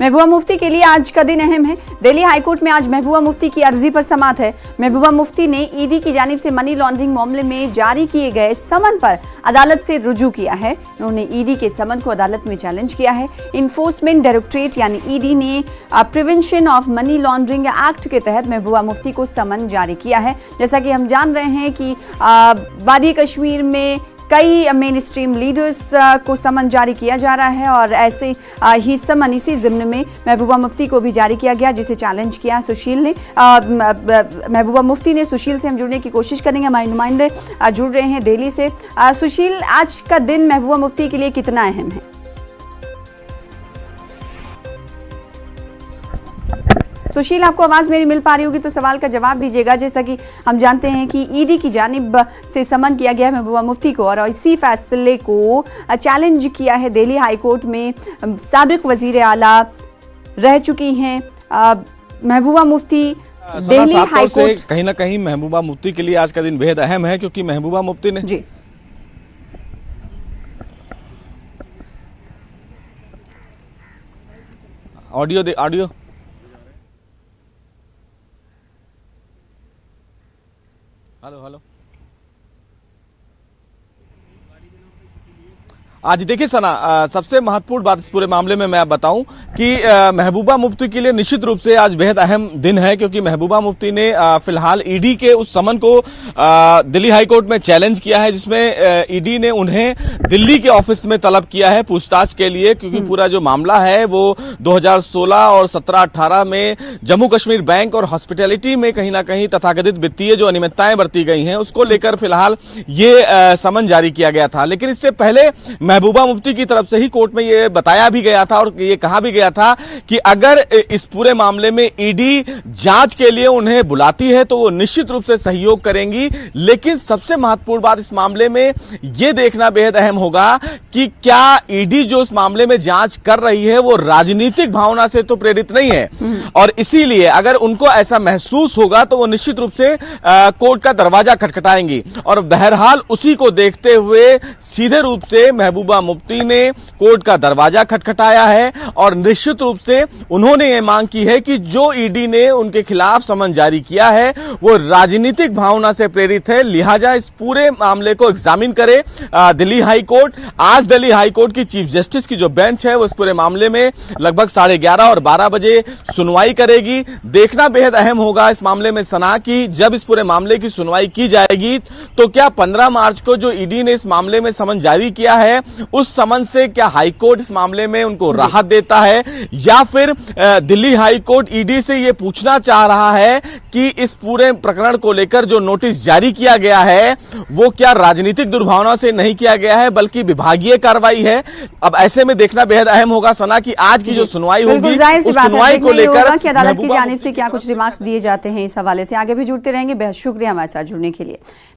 महबूबा मुफ्ती के लिए आज का दिन अहम है। दिल्ली हाईकोर्ट में आज महबूबा मुफ्ती की अर्जी पर समाअत है। महबूबा मुफ्ती ने ईडी की जानिब से मनी लॉन्ड्रिंग मामले में जारी किए गए समन पर अदालत से रुजू किया है। उन्होंने ईडी के समन को अदालत में चैलेंज किया है। इन्फोर्समेंट डायरेक्टरेट यानी ईडी ने prevention of money laundering act के तहत महबूबा मुफ्ती को समन जारी किया है। जैसा कि हम जान रहे हैं कि वादी कश्मीर में कई मेन स्ट्रीम लीडर्स को समन जारी किया जा रहा है और ऐसे ही समन इसी जिम्न में महबूबा मुफ्ती को भी जारी किया गया, जिसे चैलेंज किया सुशील ने। महबूबा मुफ्ती ने सुशील से हम जुड़ने की कोशिश करेंगे। हमारे नुमाइंदे जुड़ रहे हैं दिल्ली से। सुशील, आज का दिन महबूबा मुफ्ती के लिए कितना अहम है? सुशील, आपको आवाज मेरी मिल पा रही होगी तो सवाल का जवाब दीजिएगा। जैसा कि हम जानते हैं कि ईडी की जानिब से समन किया गया है महबूबा मुफ्ती को और इसी फैसले को चैलेंज किया है दिल्ली हाईकोर्ट में। साबिक वजीर आला रह चुकी हैं महबूबा मुफ्ती। दिल्ली हाईकोर्ट कहीं ना कहीं महबूबा मुफ्ती के लिए आज का दिन बेहद अहम है, क्योंकि महबूबा मुफ्ती ने जी ऑडियो हेलो आज देखिए सना, सबसे महत्वपूर्ण बात इस पूरे मामले में मैं बताऊं कि महबूबा मुफ्ती के लिए निश्चित रूप से आज बेहद अहम दिन है, क्योंकि महबूबा मुफ्ती ने फिलहाल ईडी के उस समन को दिल्ली हाईकोर्ट में चैलेंज किया है, जिसमें ईडी ने उन्हें दिल्ली के ऑफिस में तलब किया है पूछताछ के लिए, क्योंकि पूरा जो मामला है वो 2016 और 17-18 में जम्मू कश्मीर बैंक और हॉस्पिटैलिटी में कहीं ना कहीं तथाकथित वित्तीय जो अनियमितताएं बरती गई हैं उसको लेकर फिलहाल ये समन जारी किया गया था। लेकिन इससे पहले महबूबा मुफ्ती की तरफ से ही कोर्ट में ये बताया भी गया था और ये कहा भी गया था कि अगर इस पूरे मामले में ईडी जांच के लिए उन्हें बुलाती है तो वो निश्चित रूप से सहयोग करेंगी। लेकिन सबसे महत्वपूर्ण बात इस मामले में ये देखना बेहद अहम होगा कि क्या ईडी जो इस मामले में जांच कर रही है वो राजनीतिक भावना से तो प्रेरित नहीं है, और इसीलिए अगर उनको ऐसा महसूस होगा तो वो निश्चित रूप से कोर्ट का दरवाजा खटखटाएंगी। और बहरहाल उसी को देखते हुए सीधे रूप से महबूबा मुफ्ती ने कोर्ट का दरवाजा खटखटाया है और निश्चित रूप से उन्होंने ये मांग की है कि जो ईडी ने उनके खिलाफ समन जारी किया है वो राजनीतिक भावना से प्रेरित है, लिहाजा इस पूरे मामले को एग्जामिन करे दिल्ली हाई कोर्ट। आज दिल्ली हाई कोर्ट की चीफ जस्टिस की जो बेंच है वो इस पूरे मामले में लगभग 11:30 और 12 बजे सुनवाई करेगी। देखना बेहद अहम होगा इस मामले में सना की जब इस पूरे मामले की सुनवाई की जाएगी तो क्या 15 मार्च को जो ईडी ने इस मामले में समन जारी किया है उस समन से क्या हाईकोर्ट इस मामले में उनको राहत देता है, या फिर दिल्ली हाईकोर्ट ईडी से यह पूछना चाह रहा है कि इस पूरे प्रकरण को लेकर जो नोटिस जारी किया गया है वो क्या राजनीतिक दुर्भावना से नहीं किया गया है बल्कि विभागीय कार्रवाई है। अब ऐसे में देखना बेहद अहम होगा सना कि आज की जो सुनवाई होगी उस सुनवाई को लेकर कि अदालत की जानिब से क्या कुछ रिमार्क्स दिए जाते हैं। इस हवाले से आगे भी जुड़ते रहेंगे। बेहद शुक्रिया हमारे साथ जुड़ने के लिए।